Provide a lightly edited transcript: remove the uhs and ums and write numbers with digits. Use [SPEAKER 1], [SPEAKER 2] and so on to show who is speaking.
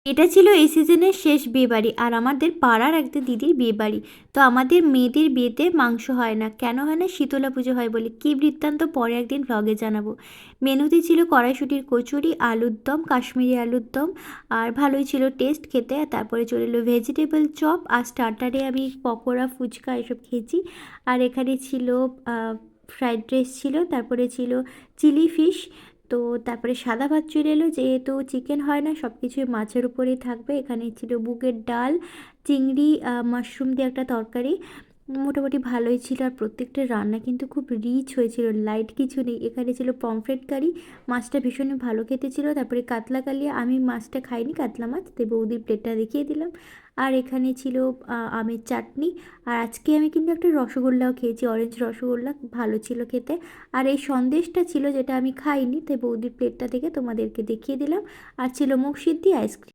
[SPEAKER 1] এটা ছিল এই সিজনের শেষ বিয়েবাড়ি, আর আমাদের পাড়ার একটা দিদির বিয়েবাড়ি। তো আমাদের মেয়েদের বিয়েতে মাংস হয় না, কেন হয় না? শীতলা পুজো হয় বলে। কী বৃত্তান্ত পরে একদিন ভ্লগে জানাবো। মেনুতে ছিল কড়াইশুঁটির কচুরি, আলুর দম, কাশ্মীরি আলুর দম, আর ভালোই ছিল টেস্ট খেতে। আর তারপরে চলে এলো ভেজিটেবল চপ, আর স্টার্টারে আমি পকোড়া, ফুচকা এসব খেয়েছি। আর এখানে ছিল ফ্রাইড রাইস ছিল, তারপরে ছিল চিলি ফিশ। তো তারপরে সাদা ভাত চলে এলো, যেহেতু চিকেন হয় না, সব কিছুই মাছের উপরেই থাকবে। এখানে ছিল বুগের ডাল, চিংড়ি, মাশরুম দিয়ে একটা তরকারি। মোটামুটি ভালোই ছিল, আর প্রত্যেকটা রান্না কিন্তু খুব রিচ হয়েছিল, লাইট কিছু নেই। এখানে ছিল পমফ্রেট কারি, মাছটা ভীষণই ভালো খেতে ছিল। তারপরে কাতলা কালিয়া, আমি মাছটা খাইনি, কাতলা মাছ, তাই বৌদির প্লেটটা দেখিয়ে দিলাম। আর এখানে ছিল আমের চাটনি। আর আজকে আমি কিন্তু একটা রসগোল্লাও খেয়েছি, অরেঞ্জ রসগোল্লা, ভালো ছিল খেতে। আর এই সন্দেশটা ছিল, যেটা আমি খাইনি, তাই বৌদির প্লেটটা থেকে তোমাদেরকে দেখিয়ে দিলাম। আর ছিল মুগ সিদ্ধি, আইসক্রিম।